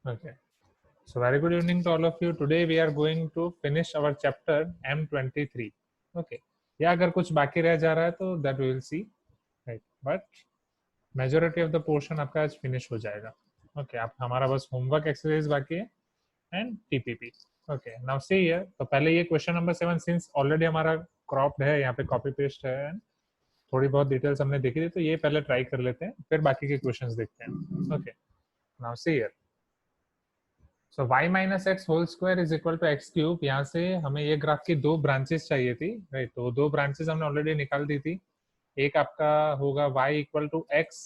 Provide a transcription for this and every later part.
Okay. So very good evening to all of you. Today we are going to finish our chapter M23. Okay. या अगर कुछ बाकी रह जा रहा है तो that we will see. Right. But majority of the portion आपका आज finish हो जाएगा. Okay. आप हमारा बस homework exercise बाकी है and TPP. Okay. Now see here. तो पहले ये question number 7 since already हमारा cropped है, यहाँ पे copy paste है and थोड़ी बहुत डिटेल्स हमने देखी थी, तो ये पहले ट्राई कर लेते हैं, फिर बाकी के क्वेश्चंस देखते हैं. Okay. Now see here. So y minus x whole square is equal to x cube. यहाँ से हमें ये ग्राफ की दो ब्रांचेस चाहिए थी, राइट. तो दो ब्रांचेस हमने ऑलरेडी निकाल दी थी. एक आपका होगा y equal to x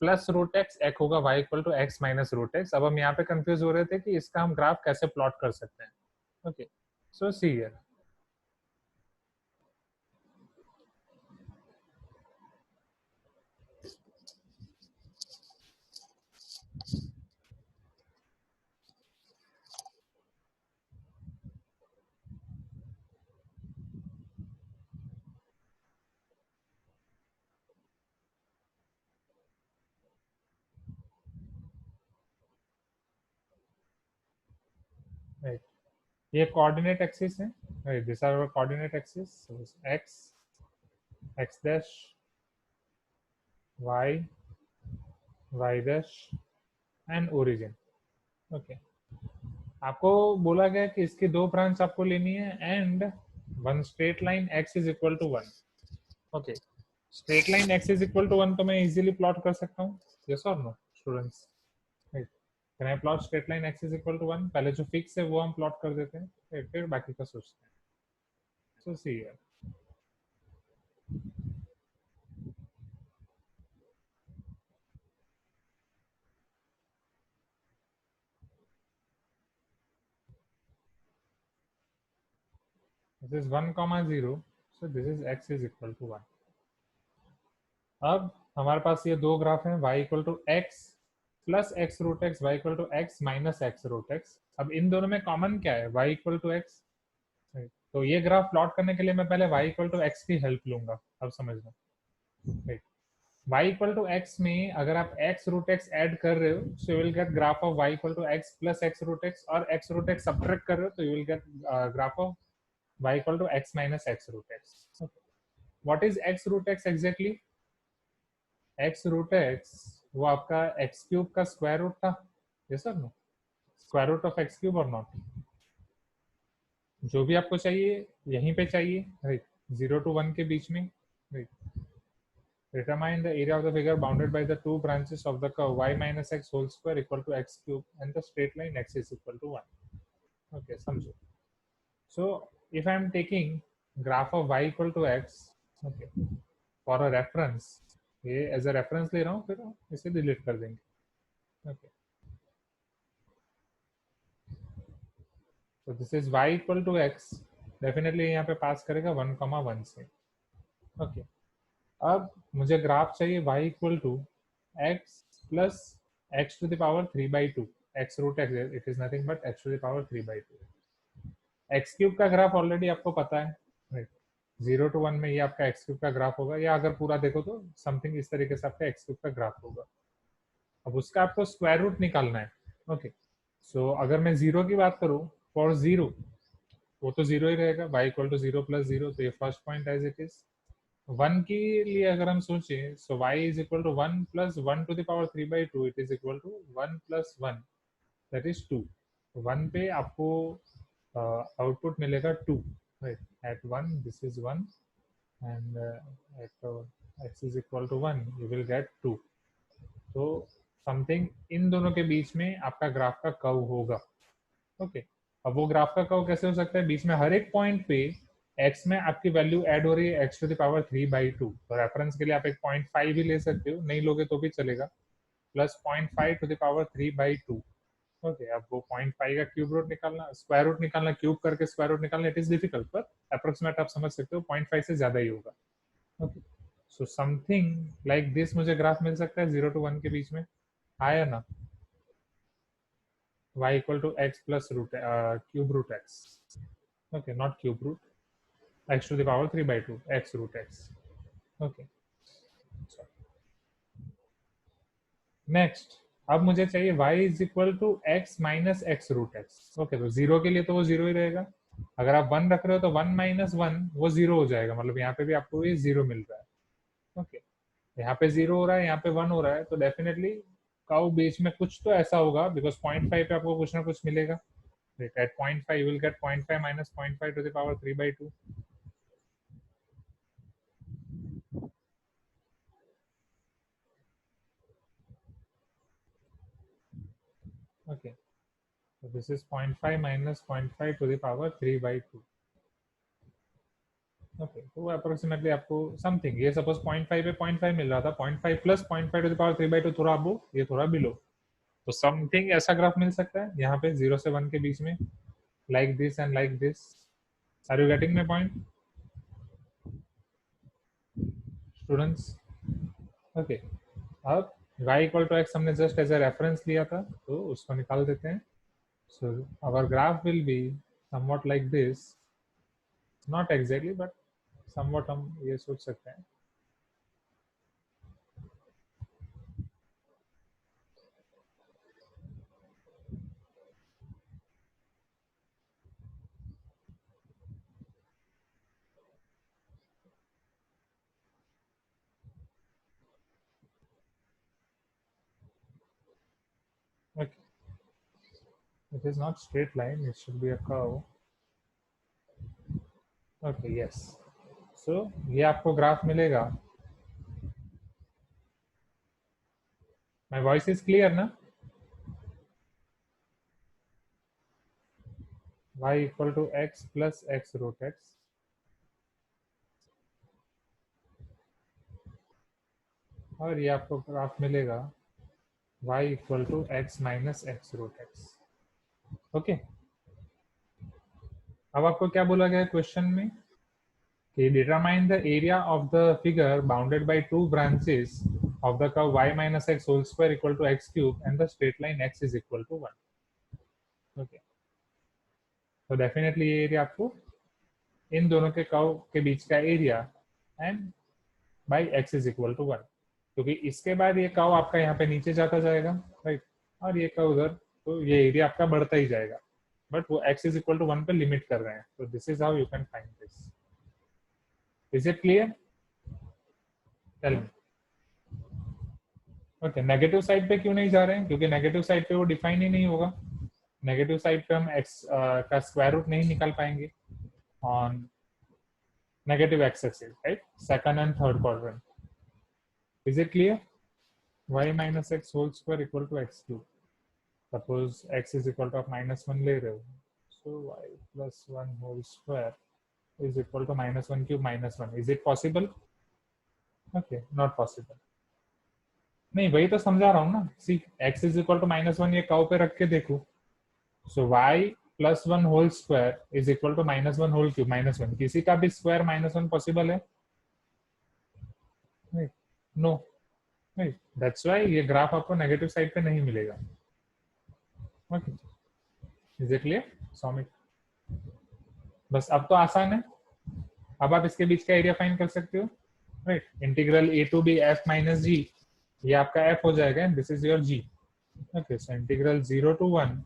plus root x, एक होगा y equal to x minus root x. अब हम यहाँ पे कंफ्यूज हो रहे थे कि इसका हम ग्राफ कैसे प्लॉट कर सकते हैं. Okay. So see here. Right. ये कोऑर्डिनेट एक्सिस है, right. This are our coordinate axis. X, x dash, y, y dash and origin. Okay. आपको बोला गया कि इसकी दो ब्रांच आपको लेनी है and one straight line x is equal to 1. Okay. Straight line x is equal to 1 तो मैं इजीली प्लॉट कर सकता हूँ. यस और no students? Can I plot straight line x is equal to 1? पहले जो फिक्स है वो हम प्लॉट कर देते हैं, फिर बाकी का सोचते हैं. So see here. This is 1,0, so this is x is equal to 1. अब हमारे पास ये दो ग्राफ हैं, y equal to x plus x root x, y equal to x minus x root x. अब इन दोनों में कॉमन क्या है? y equal to x. तो ये ग्राफ प्लॉट करने के लिए मैं पहले y इक्वल टू एक्स की हेल्प लूंगा. अब समझना. y इक्वल टू एक्स में अगर आप x रूट एक्स ऐड कर रहे हो so you will get graph of y equal to x plus x root x, और x रूट एक्स सब्ट्रैक्ट कर रहे हो तो you will get graph of y equal to x minus x root x. What is x root x exactly? X root x वो आपका x cube का square root था. Yes sir no? Square root of x cube और not. जो भी आपको चाहिए यहीं पे चाहिए, राइट. 0 to 1 के बीच में, right. Determine the area of the figure bounded by the two branches of the curve y minus x whole square equal to x cube and the straight line x is equal to 1. Okay, समझो. So if I am taking graph of y equal to x, okay, for a reference, ये as a reference ले रहा हूँ, फिर इसे delete कर देंगे. Okay. So this is y equal to x. Definitely यहाँ पे पास करेगा 1,1 से. Okay. अब मुझे ग्राफ चाहिए y equal to x plus x to the power 3/2. x root x, it is nothing but x to the power 3/2. x cube का graph already आपको पता है, राइट. 0 to 1 में ये आपका x क्यूब का ग्राफ होगा, या अगर पूरा देखो तो समथिंग इस तरीके से आपका x क्यूब का ग्राफ होगा. अब उसका आपको स्क्वायर रूट निकालना है. ओके. सो अगर मैं जीरो की बात करूँ, फॉर जीरो वो तो जीरो ही रहेगा, y इक्वल टू 0 प्लस 0, तो ये first point as it is. 1 के लिए अगर हम सोचें, so y is equal to 1 plus 1 to the power 3/2, it is equal to 1 plus 1, that is 2. 1 पे आपको आउटपुट मिलेगा 2, right. At 1 this is 1 and at x is equal to 1 you will get 2. तो something in दोनों के बीच में आपका graph का कर्व होगा. ओके. अब वो ग्राफ का कर्व कैसे हो सकता है? बीच में हर एक पॉइंट पे x में आपकी वैल्यू ऐड हो रही है x टू द पावर 3/2. तो रेफरेंस के लिए आप एक 0.5 भी ले सकते हो, नहीं लोगे तो भी चलेगा, plus 0.5 to the power 3/2. Okay. अब वो 0.5 का क्यूब रूट निकालना, स्क्वायर रूट निकालना, क्यूब करके स्क्वायर रूट निकालना, इट इज डिफिकल्ट, पर अप्रोक्सीमेट आप समझ सकते हो 0.5 से ज्यादा ही होगा. Okay. So something like this मुझे ग्राफ मिल सकता है 0 to 1 के बीच में. आया ना? y equal to x plus root cube root x. Okay, not cube root, x to the power 3/2, x root x. Okay. Next, अब मुझे चाहिए y is equal to x minus x root x. Okay, तो zero के लिए तो वो zero ही रहेगा। अगर आप वन रख रहे हो तो वन माइनस वन वो जीरो हो जाएगा, मतलब यहाँ पे भी आपको ये जीरो मिल रहा है। ओके, यहाँ पे जीरो हो रहा है, यहाँ पे वन हो रहा है, तो डेफिनेटली काउ बीच में कुछ तो ऐसा होगा, बिकॉज 0.5 पे आपको कुछ ना कुछ मिलेगा। At 0.5 you will get 0.5 minus 0.5 to the power 3/2. Okay, so this is 0.5 minus 0.5 to the power 3/2. Okay, तो अप्रोक्सीमेटली आपको समथिंग, ये सपोज 0.5 पे 0.5 मिल रहा था, 0.5 प्लस 0.5 टू द पावर 3/2 थोड़ा अबो, ये थोड़ा बिलो, तो समथिंग ऐसा ग्राफ मिल सकता है यहाँ पे 0 से 1 के बीच में, like this and like this. Are you getting my point students? Okay, अब y इक्वल टू एक्स हमने जस्ट एज ए रेफरेंस लिया था, तो उसको निकाल देते हैं। So our graph will be somewhat like this, not exactly but somewhat हम ये सोच सकते हैं। Okay, it is not straight line, it should be a curve. Okay, yes. So ये आपको ग्राफ मिलेगा। My voice is clear ना? Y equal to x plus x root x, और ये आपको ग्राफ मिलेगा y equal to x minus x root x. Okay, अब आपको क्या बोला गया है क्वेश्चन में कि determine the area of the figure bounded by two branches of the curve y minus x whole square equal to x cube and the straight line x is equal to 1. Okay, तो definitely ये area आपको इन दोनों के curve के बीच का area and by x is equal to 1, क्योंकि इसके बाद ये कर्व आपका यहाँ पे नीचे जाता जाएगा, राइट, और ये कर्व उधर, तो ये एरिया आपका बढ़ता ही जाएगा, बट वो x इज इक्वल टू 1 पे लिमिट कर रहे हैं। तो this is how you can find this. Is it clear? Tell me. Okay, negative side पे क्यों नहीं जा रहे हैं? क्योंकि नेगेटिव साइड पे वो डिफाइन ही नहीं होगा। नेगेटिव साइड पे हम x का स्क्वायर रूट नहीं निकाल पाएंगे on negative x axis, right, second and third quadrant. Is it clear? y minus x whole square equal to x cube. Suppose x is equal to आप -1 ले रहे हो, so y plus 1 whole square is equal to -1 cube -1. Is it possible? Okay, not possible. नहीं, वही तो समझा रहा हूँ ना। सी, x is equal to -1 ये कर्व पे रख के देखो, so y plus 1 whole square is equal to -1 whole cube -1. किसी का भी स्क्वायर -1 पॉसिबल है? नहीं, नो, नहीं, दैट्स व्हाई ये ग्राफ आपको नेगेटिव साइड पे नहीं मिलेगा। Okay, is it clear? Soumik, बस अब तो आसान है। अब आप इसके बीच का एरिया फाइंड कर सकते हो, right. Integral a to b f minus g, ये आपका f हो जाएगा, this is your g। Okay, so integral 0 to 1,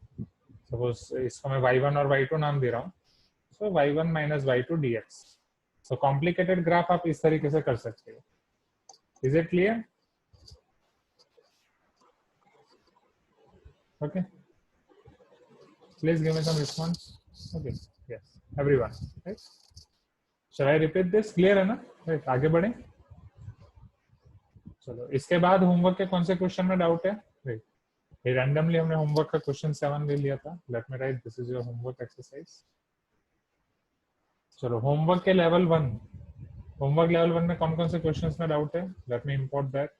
suppose इसको मैं y1 और y2 नाम दे रहा हूँ, so y1 minus y2 dx। So complicated graph आप इस तरीके से कर सकते हो। Is it clear? Okay, please give me some response. Okay, yes everyone, right. Shall I repeat this? Clear है ना? राइट, आगे बढ़े। चलो, इसके बाद होमवर्क के कौन से क्वेश्चन में डाउट है? राइट, ये रैंडमली हमने होमवर्क का क्वेश्चन 7 ले लिया था। Let me right, this is your homework exercise. चलो, होमवर्क के लेवल 1, होमवर्क लेवल 1 में कौन कौन से क्वेश्चंस में डाउट है? Let me import that.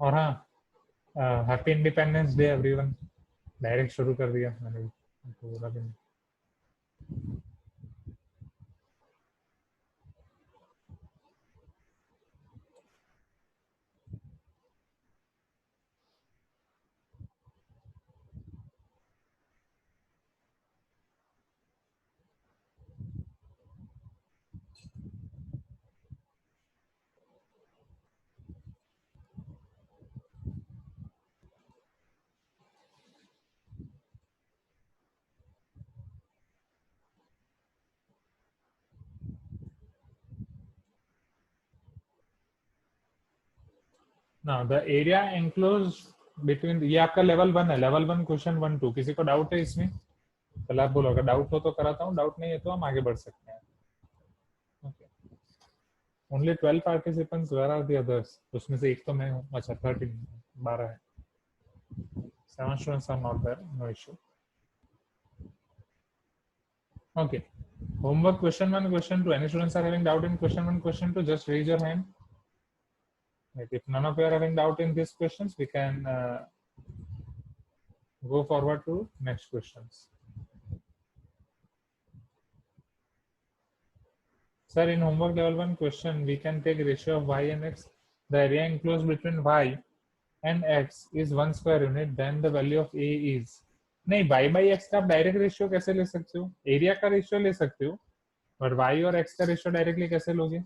और हाँ, happy independence day everyone. Direct शुरू कर दिया मैंने, तो बोला भी नहीं। ना द एरिया एंक्लोज बिटवीन, ये आपका लेवल 1 है, लेवल 1 क्वेश्चन 1 2, किसी को डाउट है इसमें? पहले आप बोलो, अगर डाउट हो तो कराता हूँ, डाउट नहीं है तो हम आगे बढ़ सकते हैं। Okay, only 12 participants, where are the others? उसमें से एक तो मैं हूँ। अच्छा 13, 12 है। 7 students are not there, no issue. Okay. Homework question 1, question 2. Any students are having doubt in question 1, question 2? Just raise your hand. Like, if none of you are having doubt in these questions, we can go forward to next questions. Sir, in homework level 1 question, we can take ratio of y and x. The area enclosed between y and x is 1 square unit. Then the value of a is. नहीं, y by x का आप direct ratio कैसे ले सकते हो? Area का ratio ले सकते हो, बट y और x का रेशियो डायरेक्टली कैसे लोगे?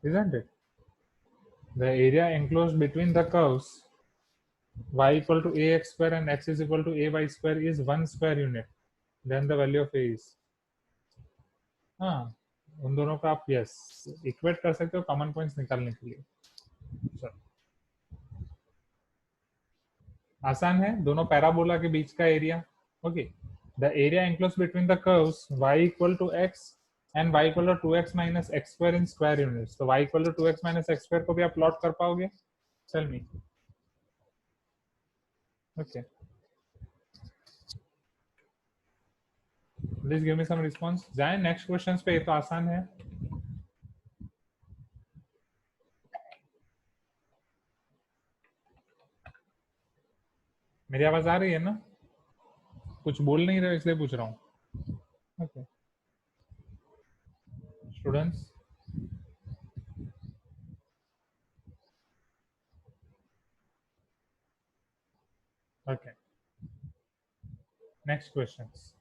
Isn't it? The area enclosed between the curves y equal to ax square and x is equal to ay square is 1 square unit. Then the value of a is. हाँ, उन दोनों का आप yes equate कर सकते हो common points निकालने के लिए। चलो, आसान है, दोनों पैराबोला के बीच का area. Okay, the area enclose between the curves y equal to x and y equal to 2x minus x square in square units. तो y equal to 2x minus x square को भी आप plot कर पाओगे? Tell me. Okay, please give me some response. जाए next questions पे, ये तो आसान है। मेरी आवाज आ रही है ना? कुछ बोल नहीं रहे इसलिए पूछ रहा हूँ। Okay students, okay next questions.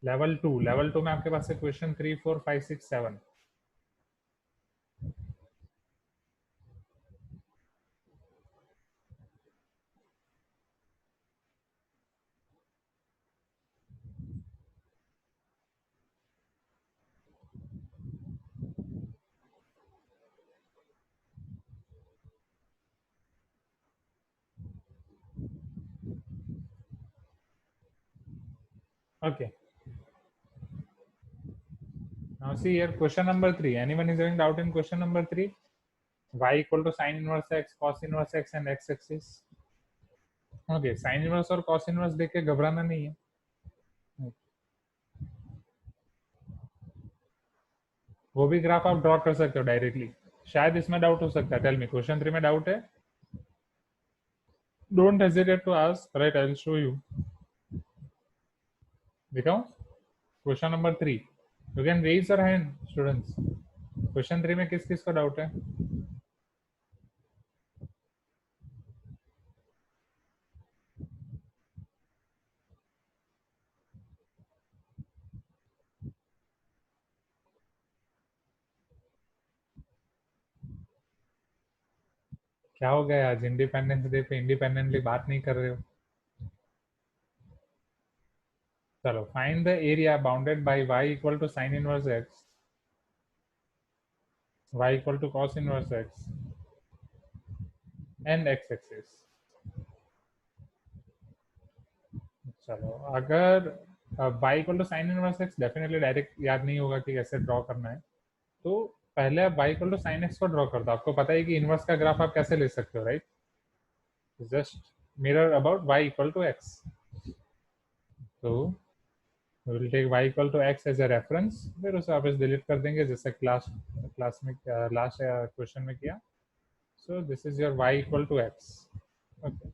Level 2 में आपके पास है question 3 4 5 6 7। Okay, now see here question number 3. Anyone is having doubt in question number 3? Y equal to sin inverse x, cos inverse x and x axis. Okay, sin inverse और cos inverse देख के घबराना नहीं है। वो भी graph आप draw कर सकते हो डायरेक्टली। शायद इसमें डाउट हो सकता है। टेल मी, क्वेश्चन 3 में डाउट है? Don't hesitate to ask, right? I will show you. दिखाऊं? Question number 3, you can raise your hand students. Question 3 में किस किस को डाउट है? क्या हो गया आज इंडिपेंडेंस डे पे इंडिपेंडेंटली बात नहीं कर रहे हो? चलो, find the area bounded by y equal to sin inverse x, y equal to cos inverse x and x axis. चलो, अगर y equal to sin inverse x definitely direct याद नहीं होगा कि कैसे ड्रॉ करना है, तो पहले आप y equal to sin x को ड्रॉ कर दो। आपको पता है कि इनवर्स का ग्राफ आप कैसे ले सकते हो, right? Just mirror about y equal to x। तो we will take y equal to x as a reference, फिर उसे वापस डिलीट कर देंगे जैसे क्लास में लास्ट क्वेश्चन में किया। So this is your y equal to x। Okay,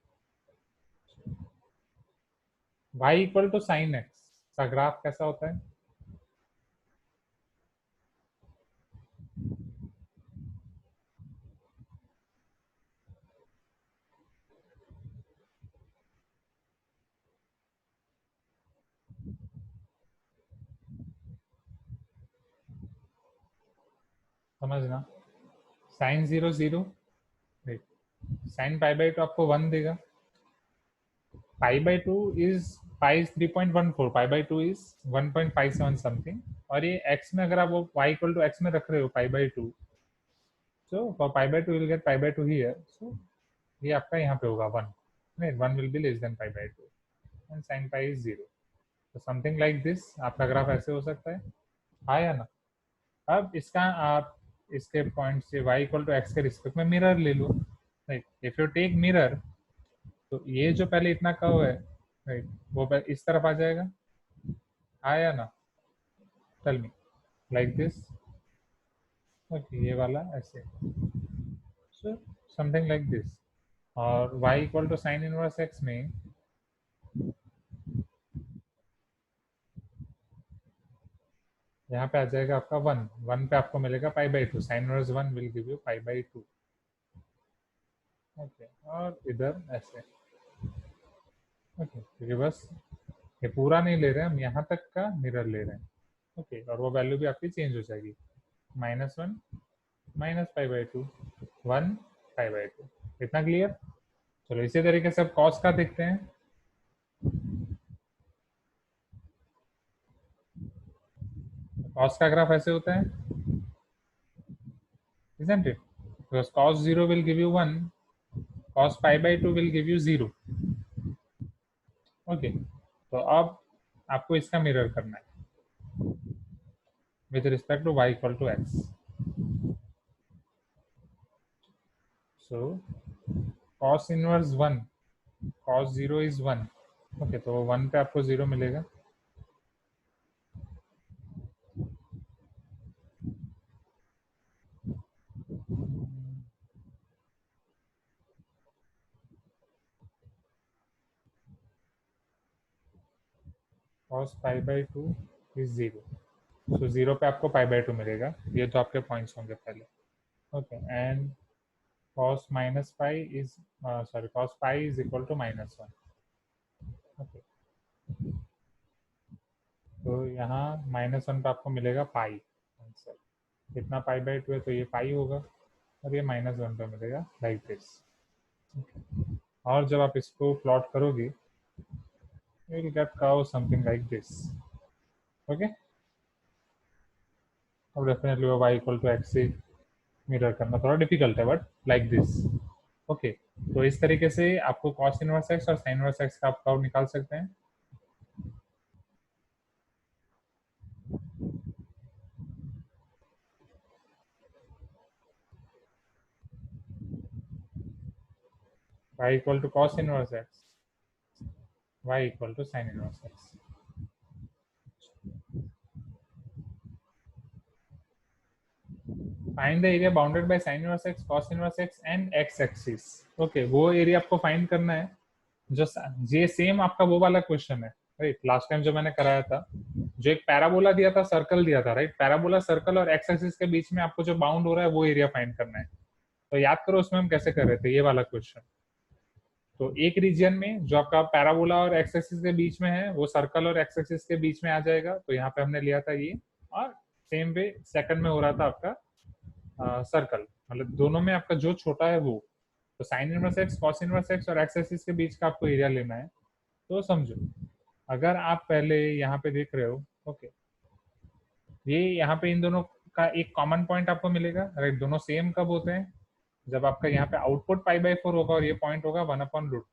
y equal to sine x का ग्राफ कैसा होता है? समझना, sine 0 0, sine pi by two आपको 1 देगा, pi/2 is pi is 3.14, pi/2 is 1.57 something, और ये x में अगर आप वो y इक्वल टू x में रख रहे हो pi/2, so for pi/2 you will get pi/2 here, so ये आपका यहाँ पे होगा 1, right? 1 will be less than pi/2 and sin pi is 0, so something like this आपका ग्राफ ऐसे हो सकता है, हाँ या ना? अब इसका आप इसके पॉइंट से y इक्वल टू x के रिस्पेक्ट में मिरर ले लो, right? If you take mirror, तो ये जो पहले इतना कर्व है, राइट, वो इस तरफ आ जाएगा, हाँ या ना? Tell me, like this, okay, ये वाला ऐसे, सो समथिंग लाइक दिस, और y equal to sine inverse x में यहाँ पे आ जाएगा आपका 1, 1 पे आपको मिलेगा pi/2, sine inverse 1 will give you pi/2, okay, और इधर ऐसे, ओके, क्योंकि बस ये पूरा नहीं ले रहे हैं हम, यहाँ तक का मिरर ले रहे हैं, ओके, और वो वैल्यू भी आपकी चेंज हो जाएगी, -1 माइनस pi/2 1 pi/2, इतना क्लियर? चलो इसी तरीके से अब कॉस का देखते हैं, कॉस का ग्राफ ऐसे होता है, isn't it? Because cos 0 will give you 1, cos pi/2 will give you 0, ओके, तो अब आपको इसका मिरर करना है with respect to y equal to x, so cos inverse 1, cos 0 is 1, okay, तो 1 पे आपको 0 मिलेगा, cos pi/2 इज 0, सो 0 पे आपको pi/2 मिलेगा, ये तो आपके पॉइंट्स होंगे पहले, okay, and cos minus pi is sorry, cos pi is equal to -1, okay, तो यहाँ -1 पे आपको मिलेगा पाई आंसर, कितना pi/2 है, तो ये पाई होगा, और ये -1 पे मिलेगा लाइक दिस, और जब आप इसको प्लॉट करोगे you will gate curve something like this, okay, अब डेफिनेटली वो y इक्वल टू x से मिरर करना थोड़ा डिफिकल्ट है, बट लाइक दिस, ओके, तो इस तरीके से आपको cos इनवर्स x और sin इनवर्स x का आप कर्व निकाल सकते हैं, y equal to cos inverse x, y equal to sin inverse x, find the area bounded by sin inverse x, cos inverse x and x axis, okay, वो area आपको find करना है, जो ये सेम आपका वो वाला क्वेश्चन है, राइट, लास्ट टाइम जो मैंने कराया था, जो एक पैराबोला दिया था, सर्कल दिया था, राइट, पैराबोला सर्कल और x एक्सिस के बीच में आपको जो बाउंड हो रहा है वो एरिया फाइंड करना है, तो याद करो उसमें हम कैसे कर रहे थे, ये वाला क्वेश्चन, तो एक रीजन में जो आपका पैराबोला और एक्स एक्सिस के बीच में है वो सर्कल और एक्स एक्सिस के बीच में आ जाएगा, तो यहाँ पे हमने लिया था ये, और सेम वे सेकंड में हो रहा था आपका सर्कल, मतलब दोनों में आपका जो छोटा है वो, तो sign inverse x, cos inverse x और एक्स एक्सिस के बीच का आपको एरिया लेना है, तो समझो, अगर आप पहले यहाँ पे देख रहे हो, ओके, ये यहाँ पे इन दोनों का एक कॉमन पॉइंट आपको मिलेगा, राइट, दोनों सेम कब होते हैं, जब आपका यहाँ पे आउटपुट pi/4 होगा और ये पॉइंट होगा 1/√2,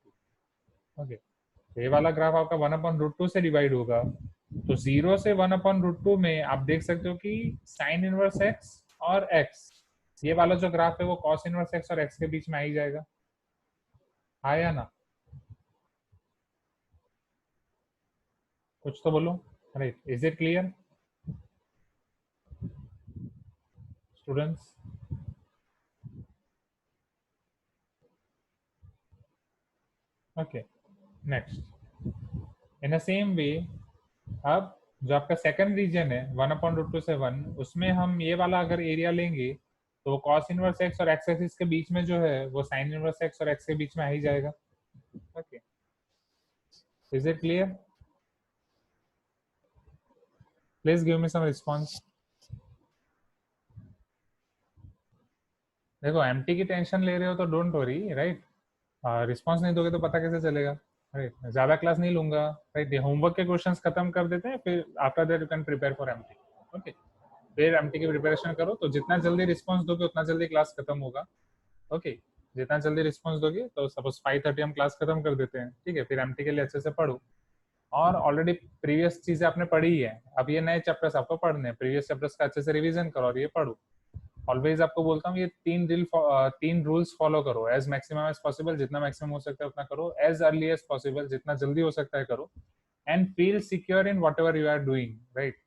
ओके, तो ये वाला ग्राफ आपका 1/√2 से डिवाइड होगा, तो 0 से 1/√2 में आप देख सकते हो कि साइन इनवर्स एक्स और एक्स, ये वाला जो ग्राफ है वो कॉस इनवर्स एक्स और एक्स के बीच में आ ही जाएगा, हाँ या ना? कुछ तो बोलो, right, is it clear students? Okay, next, in the same way, अब जो आपका सेकंड रीजन है 1/√2 से 1, उसमें हम ये वाला अगर एरिया लेंगे तो cos इनवर्स x और x एक्सिस के बीच में जो है वो sin इनवर्स x और x के बीच में आ ही जाएगा, okay, is it clear? Please give me some response. देखो एमटी की टेंशन ले रहे हो तो डोंट वरी, राइट, रिस्पांस नहीं दोगे तो पता कैसे चलेगा, राइट, ज्यादा क्लास नहीं लूंगा, राइट, ये होमवर्क के क्वेश्चंस खत्म कर देते हैं, फिर after that you can prepare for MT. Okay, फिर एमटी की प्रिपरेशन करो, तो जितना जल्दी रिस्पॉन्स दोगे उतना जल्दी क्लास खत्म होगा। ओके, जितना जल्दी रिस्पॉन्स दोगे, तो सपोज 5:30 हम क्लास खत्म कर देते हैं, ठीक है, फिर एमटी के लिए अच्छे से पढ़ो। और ऑलरेडी प्रीवियस चीजें आपने पढ़ी ही है, अब ये नए चैप्टर्स आपको पढ़ने हैं, प्रीवियस चैप्टर्स का अच्छे से रिवीजन करो और ये पढ़ो। ऑलवेज आपको बोलता हूँ, ये तीन रूल्स फॉलो करो, एज मैक्सिमम एज पॉसिबल, जितना मैक्सिमम हो सकता है उतना करो, एज अर्ली एज पॉसिबल, जितना जल्दी हो सकता है करो, and feel secure in whatever you are doing, right,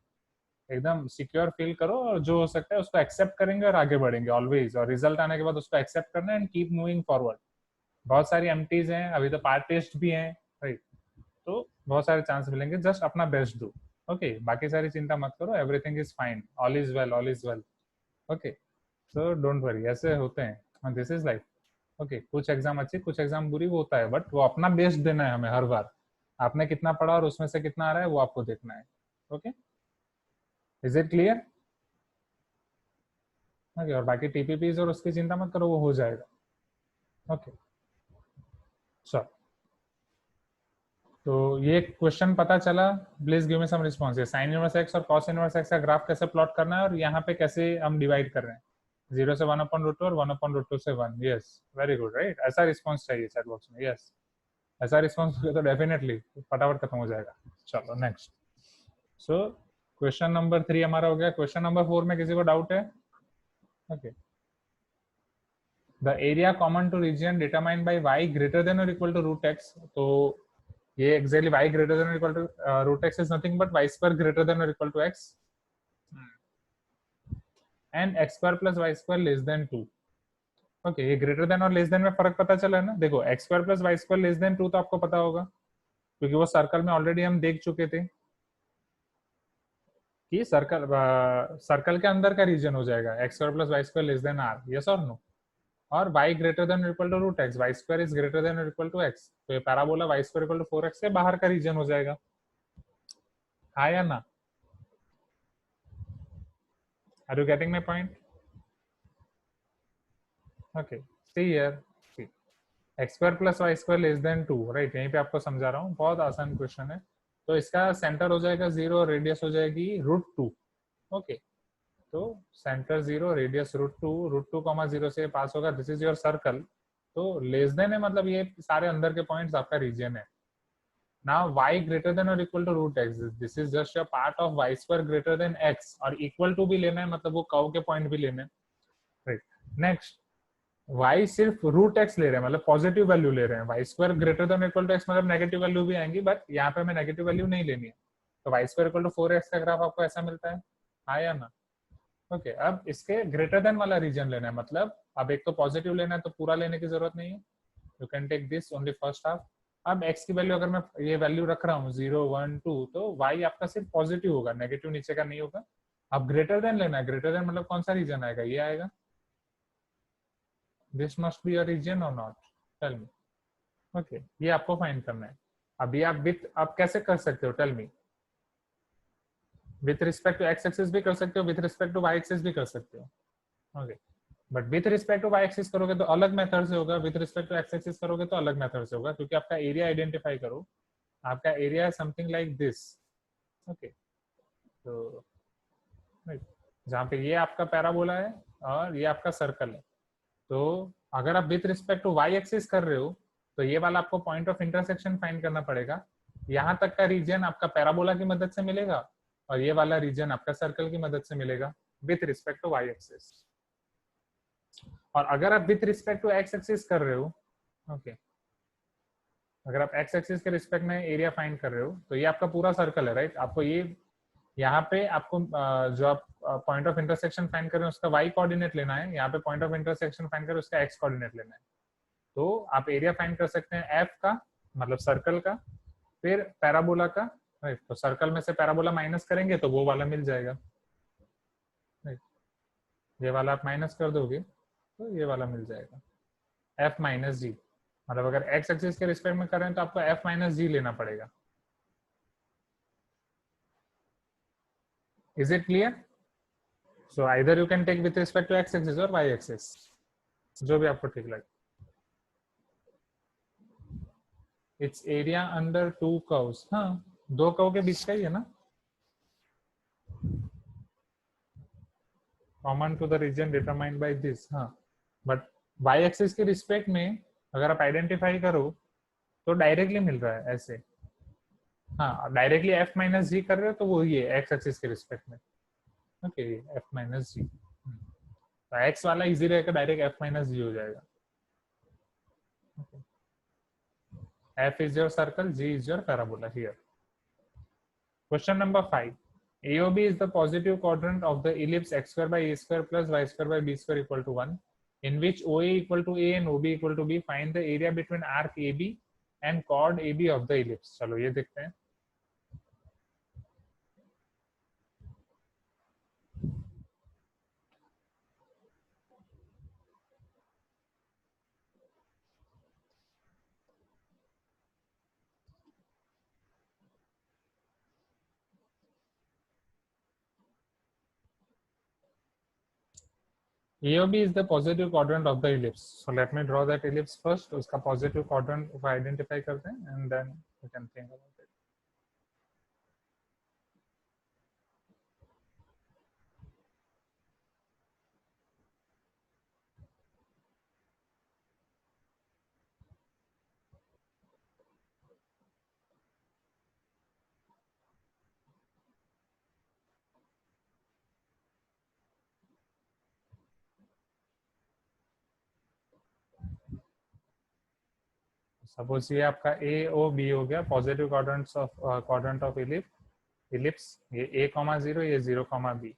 एकदम सिक्योर फील करो, और जो हो सकता है उसको एक्सेप्ट करेंगे और आगे बढ़ेंगे ऑलवेज, और रिजल्ट आने के बाद उसको एक्सेप्ट करना एंड कीप मूविंग फॉरवर्ड। बहुत सारी एमटीज हैं, अभी तो पार्ट टेस्ट भी हैं, राइट, तो बहुत सारे चांस मिलेंगे, जस्ट अपना बेस्ट दो। ओके, बाकी सारी चिंता मत करो, everything is fine, all is well, all is well. Okay, so don't worry, ऐसे होते हैं, दिस इज लाइफ। ओके, कुछ एग्जाम अच्छी, कुछ एग्जाम बुरी, वो होता है, बट वो अपना बेस्ट देना है हमें हर बार। आपने कितना पढ़ा और उसमें से कितना आ रहा है वो आपको देखना है। Okay, is it clear? Okay, और बाकी टीपीपीज और उसकी चिंता मत करो, वो हो जाएगा। ओके, चलो, तो ये क्वेश्चन पता चला, please give me some response. Sine inverse x और कॉस इनवर्स एक्स का ग्राफ कैसे प्लॉट करना है, और यहाँ पे कैसे हम डिवाइड कर रहे हैं, 0 से 1/√2 और 1/√2 से 1। यस, वेरी गुड, राइट, ऐसा रिस्पॉन्स चाहिए चैट बॉक्स में। यस, ऐसा रिस्पॉन्स तो डेफिनेटली फटाफट खत्म हो जाएगा। चलो नेक्स्ट। सो क्वेश्चन नंबर 3 हमारा हो गया। क्वेश्चन नंबर 4 में किसी को डाउट है? Okay, the area common to region determined by y greater than और इक्वल टू रूट एक्स। तो ये एक्सैक्टली y ग्रेटर देन और equal to root x is nothing but y square greater than और equal to x and x square plus y square less than 2। Okay, ये greater than और less than में फर्क पता चला है ना? देखो, x square plus y square less than 2 तो आपको पता होगा, क्योंकि वो सर्कल में ऑलरेडी हम देख चुके थे कि सर्कल के अंदर का रीजन हो जाएगा x square plus y square less than r, yes और नो? और y greater than equal to root x, y square is greater than equal to x, तो ये parabola y square equal to 4x से बाहर का reason हो जाएगा, हाँ या ना? Are you getting my point? Okay, see here, see, x square plus y square less than 2, right, यहीं पे आपको समझा रहा हूँ, बहुत आसान क्वेश्चन है। तो इसका सेंटर हो जाएगा 0 और रेडियस हो जाएगी √2। ओके, तो सेंटर 0, रेडियस √2 से पास होगा, दिस इज योर सर्कल। तो लेस देन है, मतलब ये सारे अंदर के पॉइंट्स आपका रीजन है। Now y greater than or equal to root x, this is just a part of y square greater than x, और equal to भी लेना है, मतलब वो कर्व के पॉइंट भी लेने हैं, राइट। नेक्स्ट, y सिर्फ रूट x ले रहे हैं, मतलब पॉजिटिव वैल्यू ले रहे हैं, y square greater than equal to x मतलब नेगेटिव वैल्यू भी आएंगी, बट यहाँ पे हमें नेगेटिव वैल्यू नहीं लेनी है। तो y square equal to 4x का ग्राफ आपको ऐसा मिलता है, हाँ या ना? ओके, अब इसके ग्रेटर देन वाला रीजन लेना है, मतलब अब एक तो पॉजिटिव लेना है, तो पूरा लेने की जरूरत नहीं है, you can take this only first half. अब x की वैल्यू अगर मैं ये वैल्यू रख रहा हूँ 0 1 2, तो y आपका सिर्फ पॉजिटिव होगा, नेगेटिव नीचे का नहीं होगा। अब ग्रेटर देन लेना है, ग्रेटर देन मतलब कौन सा रीजन आएगा, ये आएगा, this must be a region और नॉट, टेल मी। ओके, ये आपको फाइंड करना है। अभी आप विथ आप कैसे कर सकते हो, tell me? With respect to x axis भी कर सकते हो, with respect to y axis भी कर सकते हो। Okay, but with respect to y axis करोगे तो अलग मेथड से होगा, with respect to x axis करोगे तो अलग मेथड से होगा, क्योंकि आपका एरिया आइडेंटिफाई करो, आपका एरिया है समथिंग लाइक दिस। ओके, तो जहाँ पे ये आपका पैराबोला है और ये आपका सर्कल है, तो अगर आप with respect to y axis कर रहे हो, तो ये वाला आपको पॉइंट ऑफ इंटरसेक्शन फाइंड करना पड़ेगा। यहाँ तक का रीजन आपका पैराबोला की मदद से मिलेगा, और ये वाला रीजन आपका सर्कल की मदद से मिलेगा with respect to y axis. और अगर आप with respect to x axis कर रहे हो, ओके, अगर आप एक्स एक्सिस के रिस्पेक्ट में एरिया फाइंड कर रहे हो, तो ये आपका पूरा सर्कल है, राइट। आपको ये यहाँ पे आपको जो आप पॉइंट ऑफ इंटरसेक्शन फाइंड कर रहे हैं उसका वाई कोऑर्डिनेट लेना है, यहाँ पे पॉइंट ऑफ इंटरसेक्शन फाइंड कर रहे हैं उसका एक्स कोऑर्डिनेट लेना है। तो आप एरिया फाइंड कर सकते हैं एफ का, मतलब सर्कल का, फिर पैराबोला का, राइट। तो सर्कल में से पैराबोला माइनस करेंगे तो वो वाला मिल जाएगा, राइट। ये वाला आप माइनस कर दोगे तो ये वाला मिल जाएगा, एफ माइनस जी। मतलब अगर एक्स एक्सिस के रिस्पेक्ट में करें तो आपको एफ माइनस जी लेना पड़ेगा। Is it clear? So either you can take with respect to x axis और वाई एक्सिस, जो भी आपको ठीक लगे। It's area under two curves. हाँ, दो कर्व के बीच का ही है ना, common to the region determined by this. हाँ, बट वाई एक्सिस के रिस्पेक्ट में अगर आप आइडेंटिफाई करो तो डायरेक्टली मिल रहा है ऐसे। हाँ, डायरेक्टली एफ माइनस जी कर रहे हो तो वो ही है एक्स एक्सिस के रिस्पेक्ट में। ओके, एफ माइनस जी, तो एक्स वाला इजी रहेगा, डायरेक्ट एफ माइनस जी हो जाएगा। F is your circle, g is your parabola here. Question number 5. AOB is the positive quadrant of the ellipse x square by a square plus y square by b square equal to 1, in which OA equal to A and OB equal to B. Find the area between arc AB and chord AB of the ellipse. चलो ये देखते हैं। AOB is the positive quadrant of the ellipse. So let me draw that ellipse first. उसका positive quadrant को identify करते हैं and then we can think about it. Suppose ये आपका AOB हो गया, positive quadrant of ellipse, ये A,0, ये 0,B।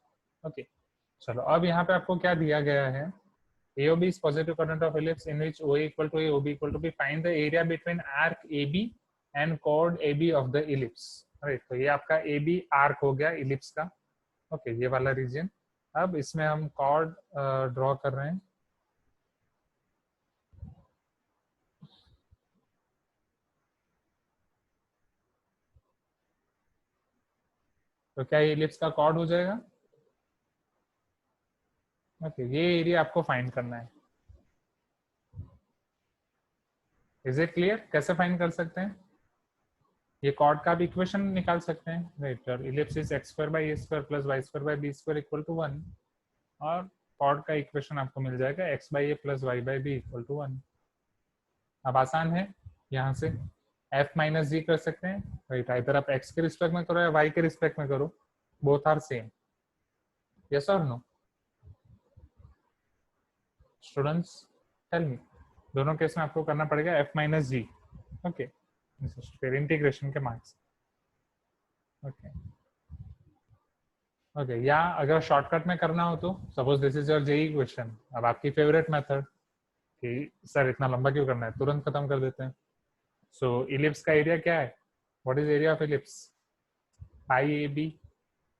ओके, चलो अब यहाँ पे आपको क्या दिया गया है, AOB is positive quadrant of ellipse in which OA equal to A, OB equal to B. Find the area between arc AB and chord AB of the ellipse. Right, तो ये आपका AB आर्क हो गया ellipse का। Okay, ये वाला reason. अब इसमें हम chord ड्रॉ कर रहे हैं। तो क्या ये इलिप्स का chord हो जाएगा? ओके, ये एरिया आपको फाइंड करना है। Is it clear? कैसे फाइंड कर सकते हैं? ये कॉर्ड का भी इक्वेशन निकाल सकते हैं, राइट। और ellipse is x square by a square plus y square by b square equal to 1, और कॉर्ड का इक्वेशन आपको मिल जाएगा x by a plus y by b equal to 1। अब आसान है, यहाँ से एफ माइनस जी कर सकते हैं, राइट। इधर आप एक्स के रिस्पेक्ट में करो या वाई के रिस्पेक्ट में करो, बोथ आर सेम। यस और नो स्टूडेंट्स, टेल मी। दोनों केस में आपको करना पड़ेगा एफ माइनस जी। ओके, फिर इंटीग्रेशन के मार्क्स। ओके ओके, या अगर शॉर्टकट में करना हो तो suppose this is your JEE question, अब आपकी फेवरेट मेथड कि सर इतना लंबा क्यों करना है, तुरंत खत्म कर देते हैं। सो इलिप्स का एरिया क्या है? What is area of ellipse? Pi a b,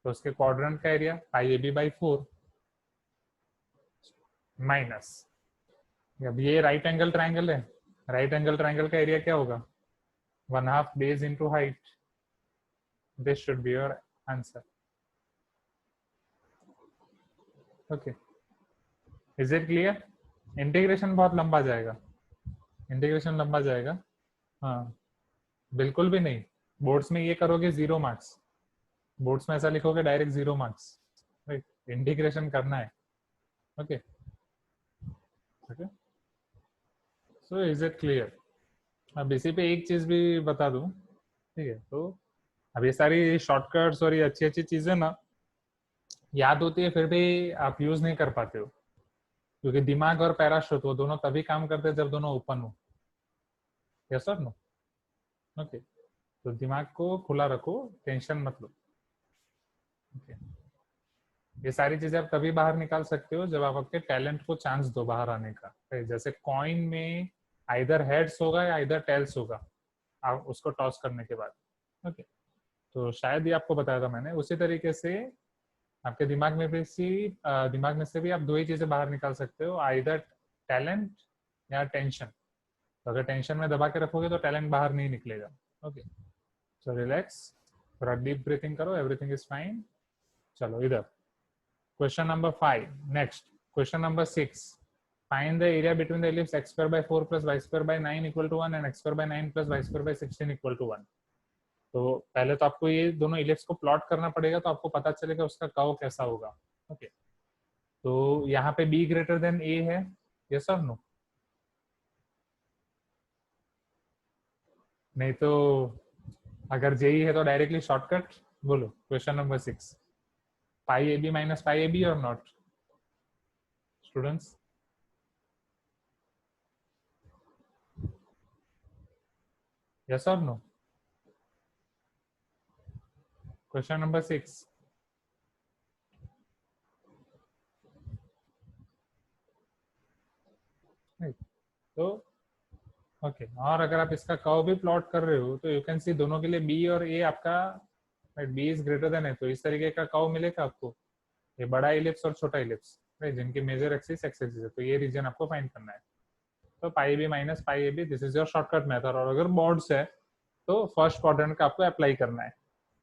तो उसके क्वाड्रेंट का area pi a b by 4 minus, अब ये राइट एंगल ट्राइंगल है, राइट एंगल ट्राइंगल का एरिया क्या होगा? 1/2 base into height. This should be your answer. Okay, is it clear? Integration बहुत लंबा जाएगा, इंटीग्रेशन लंबा जाएगा। हाँ, बिल्कुल भी नहीं। बोर्ड्स में ये करोगे 0 मार्क्स, बोर्ड्स में ऐसा लिखोगे डायरेक्ट 0 मार्क्स, राइट। इंटीग्रेशन करना है। Okay okay, so is it clear? अब इसी पे एक चीज भी बता दूं, ठीक है। तो अब ये सारी शॉर्टकट्स और ये अच्छी अच्छी चीजें ना याद होती है, फिर भी आप यूज नहीं कर पाते हो, क्योंकि दिमाग और पैराशूट वो दोनों तभी काम करते हैं जब दोनों ओपन हो। यस और नो? ओके, तो दिमाग को खुला रखो, टेंशन मत लो। ओके, ये सारी चीजें आप तभी बाहर निकाल सकते हो जब आप आपके टैलेंट को चांस दो बाहर आने का। जैसे कॉइन में आइदर हेड्स होगा या आइदर टेल्स होगा, आप उसको टॉस करने के बाद। ओके, तो शायद ये आपको बताया था मैंने। उसी तरीके से आपके दिमाग में से भी आप दो ही चीजें बाहर निकाल सकते हो, आइदर टैलेंट या टेंशन। तो अगर टेंशन में दबा के रखोगे तो टैलेंट बाहर नहीं निकलेगा। ओके, सो रिलैक्स, थोड़ा डीप ब्रीथिंग करो, एवरीथिंग इज फाइन। चलो इधर question number 5। Next question number 6। find the area between the ellipse x square by 4 plus y square by 9 equal to 1 and x square by 9 plus y square by 16 equal to 1. तो पहले तो आपको ये दोनों ellipse को plot करना पड़ेगा, तो आपको पता चलेगा उसका कर्व कैसा होगा. ओके, तो यहाँ पे b ग्रेटर देन a है, यस और नो? नहीं तो अगर जेई है तो डायरेक्टली शॉर्टकट बोलो. Question number 6, pi a b minus pi a b और नॉट स्टूडेंट्स? यस और नो? Question number 6. तो ओके, और अगर आप इसका कर्व भी प्लॉट कर रहे हो तो यू कैन सी दोनों के लिए बी और ए आपका बी इज ग्रेटर देन है, तो इस तरीके का कर्व मिलेगा आपको. ये बड़ा इलिप्स और छोटा इलिप्स, राइट, जिनकी मेजर एक्सिस एक्स एक्सिस है, तो ये रीजन आपको फाइंड करना है. तो pi b minus pi a b, this is your shortcut method. और अगर मॉड्स है तो फर्स्ट क्वाड्रेंट का आपको अप्लाई करना है,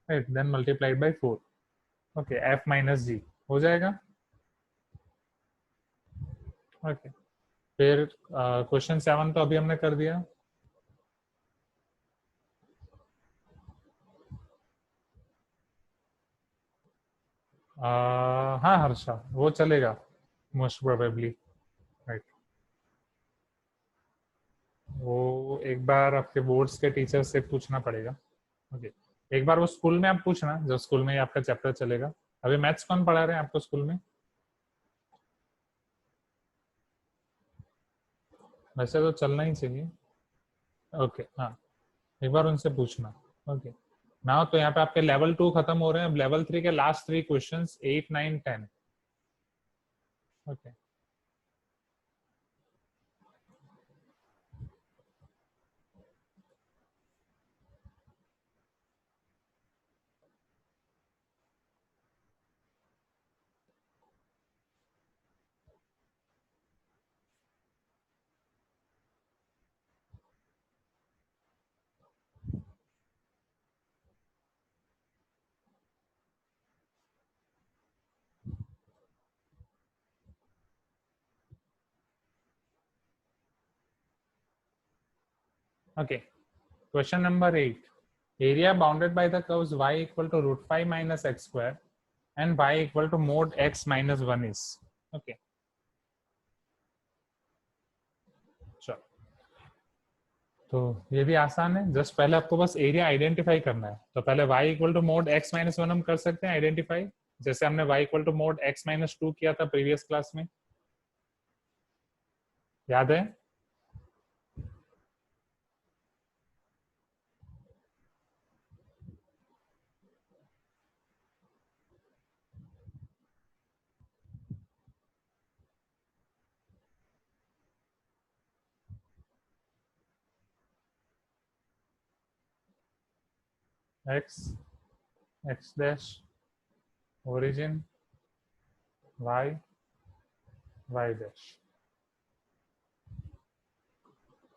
right, then multiplied by 4. Okay, f minus g हो जाएगा. ओके, फिर क्वेश्चन 7 तो अभी हमने कर दिया. हाँ हर्षा, वो चलेगा मोस्ट प्रोबेबली, राइट. वो एक बार आपके बोर्ड्स के टीचर से पूछना पड़ेगा. ओके, एक बार वो स्कूल में आप पूछना, जब स्कूल में आपका चैप्टर चलेगा. अभी मैथ्स कौन पढ़ा रहे हैं आपको स्कूल में? वैसे तो चलना ही चाहिए. ओके, हाँ, एक बार उनसे पूछना. ओके, नाउ तो यहाँ पे आपके लेवल 2 खत्म हो रहे हैं. अब लेवल 3 के last 3 questions 8, 9, 10. Okay, okay, question number 8. area bounded by the curves y equal to root 5 minus x square and y equal to mod x minus 1 is. Okay, चलो, तो ये भी आसान है. जस्ट पहले आपको बस एरिया आइडेंटिफाई करना है. तो पहले y equal to mod x minus 1 हम कर सकते हैं आइडेंटिफाई, जैसे हमने y equal to mod x minus 2 किया था प्रीवियस क्लास में, याद है? x x dash origin y y dash.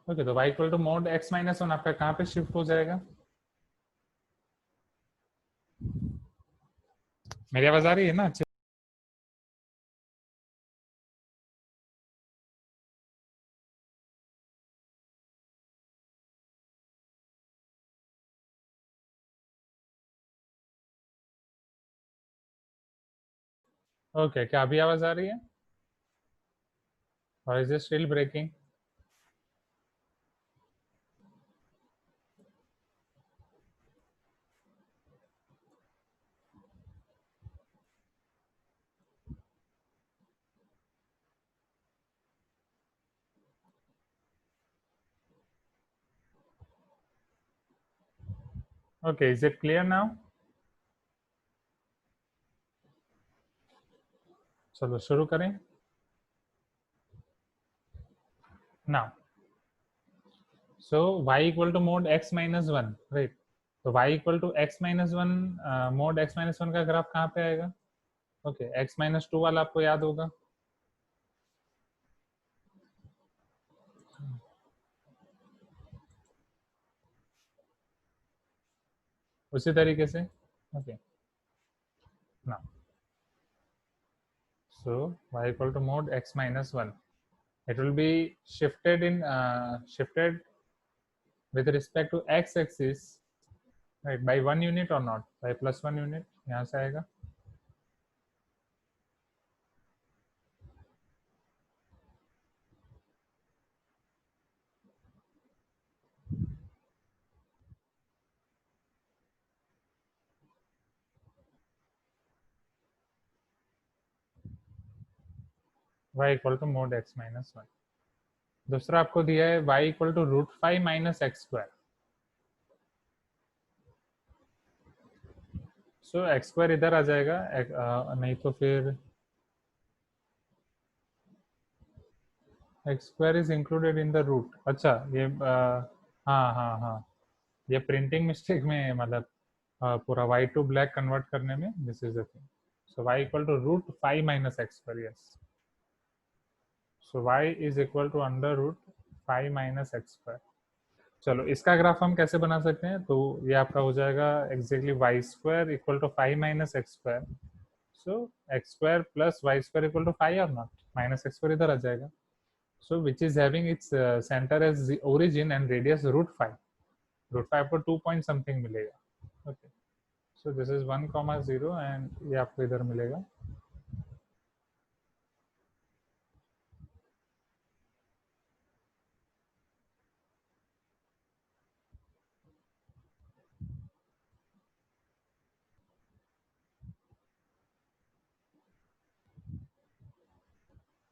Okay, तो y equal to mod x minus 1 आपका कहाँ पे शिफ्ट हो जाएगा? मेरी आवाज आ रही है ना अच्छे? ओके, क्या अभी आवाज आ रही है और is it still breaking? Okay, is it clear now? चलो शुरू करें. Now so y equal to mod x minus 1, right. तो y equal to x minus 1 mod x minus 1 का ग्राफ कहाँ पे आएगा? ओके, x माइनस 2 वाला आपको याद होगा. उसी तरीके से. Okay, now so y equal to mod x minus 1, it will be shifted with respect to x axis, right, by 1 unit or not, by +1 unit, यहाँ से आएगा. y equal to mod x minus 1. दूसरा आपको दिया है y equal to √5 minus x square. So x square इधर आ जाएगा, नहीं तो फिर x square is included in the root. अच्छा, ये हाँ हाँ हाँ, ये प्रिंटिंग मिस्टेक में, मतलब पूरा वाइट टू ब्लैक कन्वर्ट करने में, this is the thing. So y equal to √5 minus x square. Yes, so y is equal to √5 minus x square. चलो, इसका ग्राफ हम कैसे बना सकते हैं? तो ये आपका हो जाएगा exactly y square equal to 5 minus x square. So x square plus y square equal to 5 और नॉट, माइनस एक्स स्क्वायर इधर आ जाएगा. So which is having its centre as origin and radius √5. √5 को 2 पॉइंट समथिंग मिलेगा. Okay, so this is 1,0 and ये आपको इधर मिलेगा.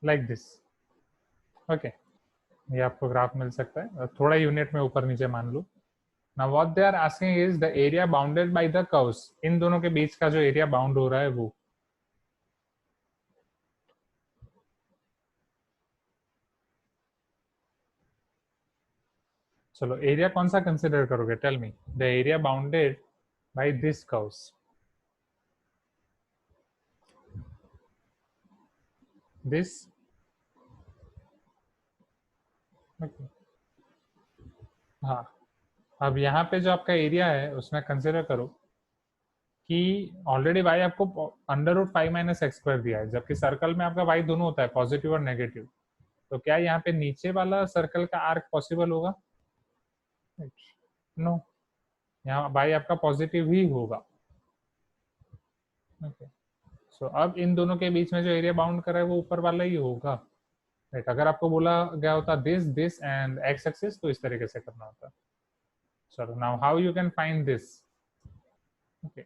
Like this. ओके, ये आपको ग्राफ मिल सकता है, थोड़ा यूनिट में ऊपर नीचे मान लो. Now what they are asking is the area bounded by the curves. इन दोनों के बीच का जो एरिया बाउंड हो रहा है वो. चलो, एरिया कौन सा कंसिडर करोगे? Tell me. The area bounded by this curves. This. Okay, हाँ. अब यहाँ पे जो आपका एरिया है उसमें कंसिडर करो कि ऑलरेडी y आपको √5 माइनस एक्स स्क्वायर दिया है, जबकि सर्कल में आपका y दोनों होता है, पॉजिटिव और नेगेटिव. तो क्या यहाँ पे नीचे वाला सर्कल का आर्क पॉसिबल होगा? नो, यहाँ y आपका पॉजिटिव ही होगा. ओके, सो अब इन दोनों के बीच में जो एरिया बाउंड कर रहा है वो ऊपर वाला ही होगा. राइट, अगर आपको बोला गया होता this this and x axis, तो इस तरीके से करना होता. चलो, now how you can find this? Okay,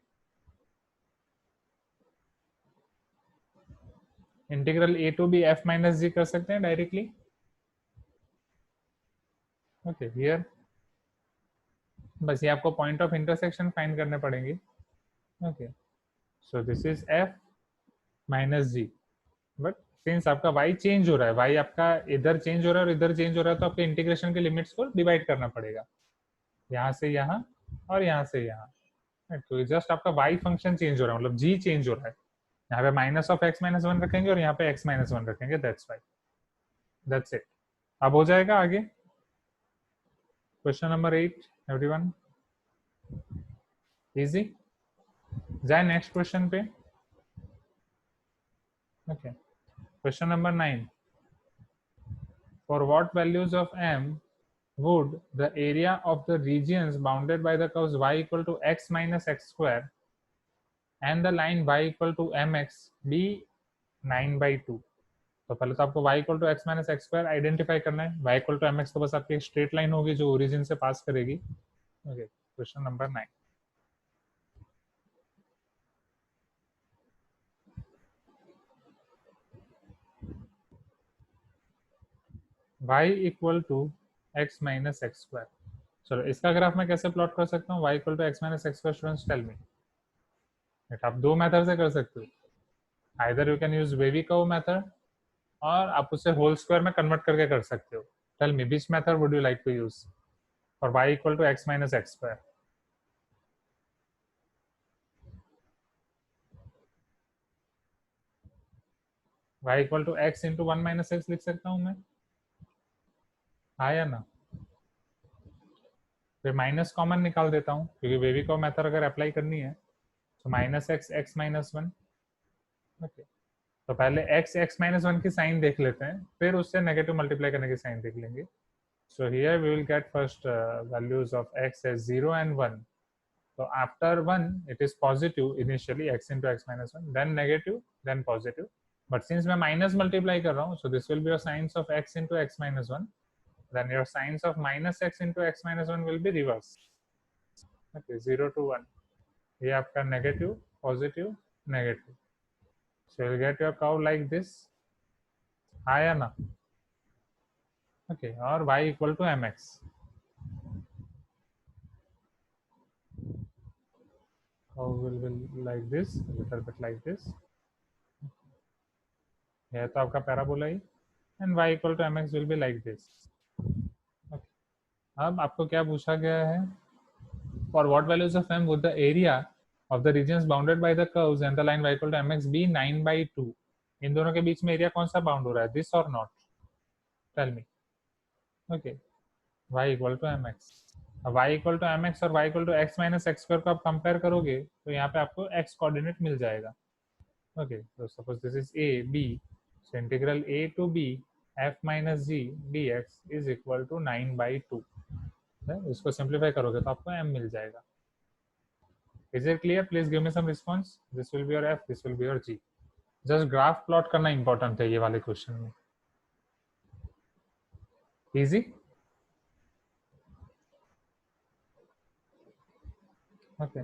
integral a to b f minus g कर सकते हैं डायरेक्टली. ओके, हियर बस ये आपको पॉइंट ऑफ इंटरसेक्शन फाइंड करने पड़ेंगे. Okay, so this is f minus g. But since आपका y चेंज हो रहा है, y आपका इधर चेंज हो रहा है और इधर चेंज हो रहा है, तो आपके इंटीग्रेशन के लिमिट्स को डिवाइड करना पड़ेगा, यहाँ से यहाँ और यहाँ से यहाँ. तो जस्ट आपका y फंक्शन चेंज हो रहा है, मतलब g चेंज हो रहा है. यहाँ पे माइनस ऑफ x माइनस 1 रखेंगे और यहाँ पे x माइनस 1 रखेंगे. That's why. That's it. अब हो जाएगा आगे. Question number 8 everyone. इजी. जाए नेक्स्ट क्वेश्चन पे. Okay, question number 9. For what values of m would the area of the regions bounded by the curves y equal to x minus x square and the line y equal to mx be 9/2. तो पहले तो आपको y equal to x minus x square identify करना है. y equal to m x तो बस आपकी एक स्ट्रेट लाइन होगी जो ओरिजिन से पास करेगी. Okay, question number 9. y equal to x minus x square. चलो, इसका ग्राफ मैं कैसे प्लॉट कर सकता हूँ? y equal to x minus x square. Students tell me. आप दो मेथड से कर सकते हो. Either you can use wavy curve method, और आप उसे होल स्क्वायर में कन्वर्ट करके कर सकते हो. Tell me which method would you like to use for y equal to x minus x square? y equal to x into 1 minus x लिख सकता हूँ मैं, हाँ या ना? फिर माइनस कॉमन निकाल देता हूँ, क्योंकि वेवी कर्व मेथड अगर अप्लाई करनी है तो minus x x minus 1. Okay, तो पहले x माइनस वन की साइन देख लेते हैं, फिर उससे नेगेटिव मल्टीप्लाई करने की साइन देख लेंगे. So here we will get first values of x as 0 and 1. So after 1, it is positive initially, x into x minus 1, then negative, then positive. But since मैं minus multiply कर रहा हूँ, so this will be your signs of x into x minus 1. Then your signs of minus x into x minus 1 will be reversed. Okay, 0 to 1. ये आपका negative, positive, negative. So you'll get your curve like this. आया ना? Okay, और y equal to mx. Curve will be like this, a little bit like this. यह तो आपका parabola ही, and y equal to mx will be like this. अब आपको क्या पूछा गया है? For what values of m would the area of the regions bounded by the curves and the line y equal to mx be 9/2. इन दोनों के बीच में एरिया कौन सा बाउंड हो रहा है, दिस और not? Tell me. Okay, y equal to mx. अब y इक्वल टू mx और y equal to x minus x square को आप कंपेयर करोगे तो यहाँ पे आपको x कोऑर्डिनेट मिल जाएगा. ओके, तो suppose this is a b, so integral a to b f minus g dx is equal to 9/2. इसको सिंप्लीफाई करोगे तो आपको m मिल जाएगा. Is it clear? Please give me some response. This will be your f, this will be your g. Just graph plot करना important है ये वाले क्वेश्चन में. Easy. Okay,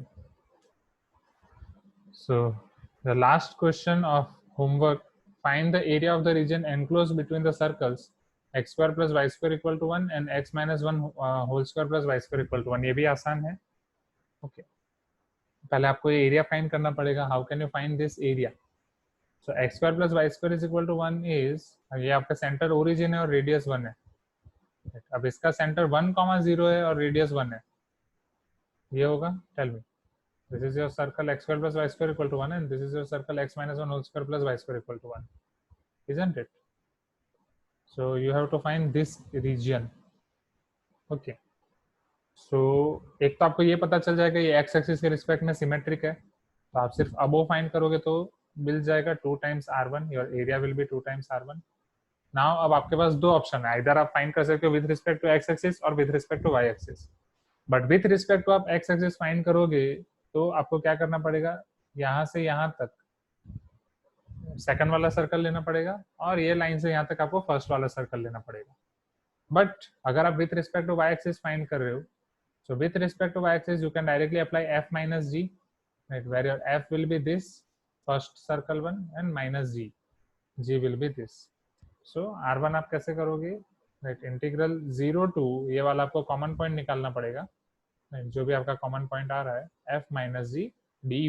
so the last question of homework, find the area of the region enclosed between the circles x square plus y square equal to 1 and x minus 1 whole square plus y square equal to 1. ये भी आसान है. Okay, पहले आपको ये area find करना पड़ेगा. How can you find this area? So x square plus y square is equal to 1 is, ये आपका सेंटर ओरिजिन है और रेडियस 1 है. अब इसका सेंटर 1,0 है और रेडियस 1 है. ये होगा, tell me. This is your circle x square plus y square equal to 1 and this is your circle x minus 1 whole square plus y square equal to 1. Isn't it? So you have to find this region. Okay. So एक तो आपको ये पता चल जाएगा ये x axis के respect में सिमेट्रिक है, तो आप सिर्फ अबो फाइंड करोगे तो मिल जाएगा 2 times r1. Your area will be 2 times r1. Now अब आपके पास दो ऑप्शन है, इधर आप फाइंड कर सकते हो with respect to x axis और with respect to y axis. But with respect to आप x एक्सिस फाइंड करोगे तो आपको क्या करना पड़ेगा, यहाँ से यहाँ तक सेकंड वाला सर्कल लेना पड़ेगा और ये लाइन से यहाँ तक आपको फर्स्ट वाला सर्कल लेना पड़ेगा. बट अगर आप with respect to y axis find कर रहे हो, so with respect to y axis you can directly apply f minus g, right, where your f will be this first circle one and minus g will be this. So r1 आप कैसे करोगे, right, integral 0 to ये वाला आपको common point निकालना पड़ेगा, right, जो भी आपका कॉमन पॉइंट आ रहा है f minus g dy,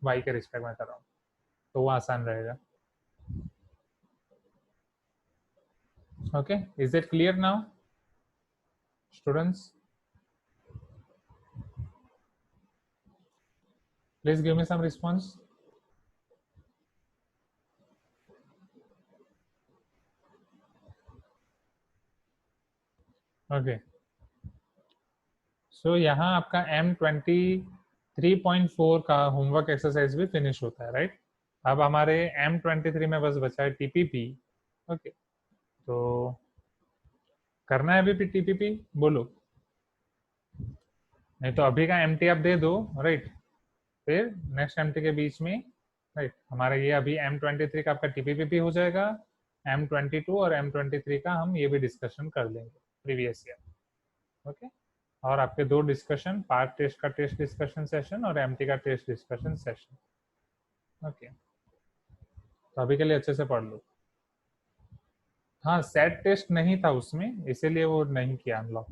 y के रिस्पेक्ट में कर रहा हूँ तो वो आसान रहेगा. Okay, is it clear now students? Please give me some response. Okay, so यहाँ आपका M23.4 का होमवर्क एक्सरसाइज भी फिनिश होता है, राइट. अब हमारे M23 में बस बचा है TPP. ओके, तो करना है अभी TPP, बोलो. नहीं तो अभी का MT आप दे दो, राइट, फिर नेक्स्ट MT के बीच में, राइट, हमारा ये अभी M23 का आपका TPP भी हो जाएगा, M22 और M23 का हम ये भी डिस्कशन कर लेंगे प्रीवियस ईयर. ओके, और आपके दो डिस्कशन, पार्ट टेस्ट का टेस्ट डिस्कशन सेशन और MT का टेस्ट डिस्कशन सेशन. ओके, तो अभी के लिए अच्छे से पढ़ लो. हाँ, सेट टेस्ट नहीं था उसमें, इसीलिए वो नहीं किया अनलॉक.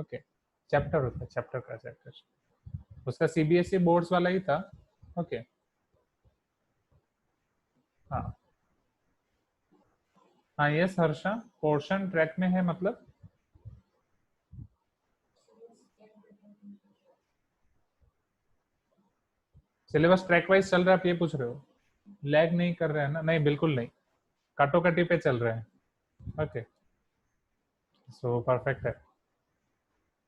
ओके, चैप्टर होता है, चैप्टर का सेट टेस्ट, उसका CBSE बोर्ड्स वाला ही था. ओके, हाँ हाँ, यस हर्षा, पोर्शन ट्रैक में है मतलब सिलेबस ट्रैक वाइज चल रहा है, आप ये पूछ रहे हो? लैग नहीं कर रहे हैं ना? नहीं, बिल्कुल नहीं, कटोकटी पे चल रहे हैं. ओके, सो परफेक्ट है.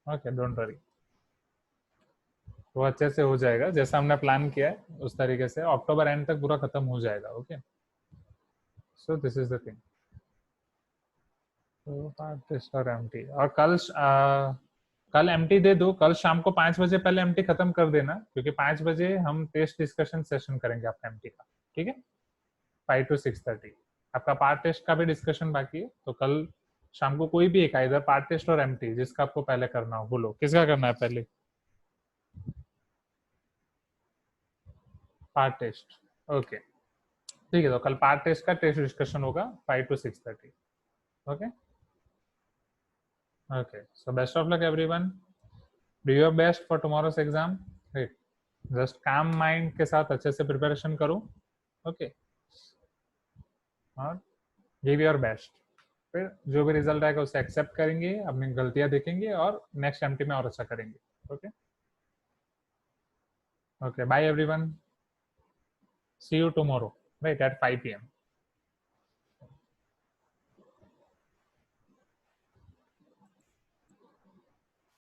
ओके, डोंट वरी, वो अच्छे से हो जाएगा. जैसा हमने प्लान किया है उस तरीके से अक्टूबर एंड तक पूरा खत्म हो जाएगा. Okay, so this is the thing. तो पार्ट टेस्ट और एमटी, और कल एमटी दे दो, कल शाम को 5 बजे पहले एमटी खत्म कर देना, क्योंकि 5 बजे हम टेस्ट डिस्कशन सेशन करेंगे आपका एमटी का, ठीक है? 5 to 6:30 आपका पार्ट टेस्ट का भी डिस्कशन बाकी है, तो कल शाम को कोई भी एक, इधर पार्ट टेस्ट और एमटी, जिसका आपको पहले करना हो बोलो, किसका करना है पहले? पार्ट टेस्ट, ओके ठीक है। तो कल पार्ट टेस्ट का टेस्ट डिस्कशन होगा 5 to 6:30। Okay okay, so best of luck everyone, do your best for tomorrow's exam, right? Just काम माइंड के साथ अच्छे से प्रिपरेशन करो, ओके? और गिव योर बेस्ट, फिर जो भी रिजल्ट आएगा उसे एक्सेप्ट करेंगे, अपनी गलतियां देखेंगे और नेक्स्ट एमटी में और अच्छा करेंगे। Okay okay, bye everyone, see you tomorrow right at 5 PM।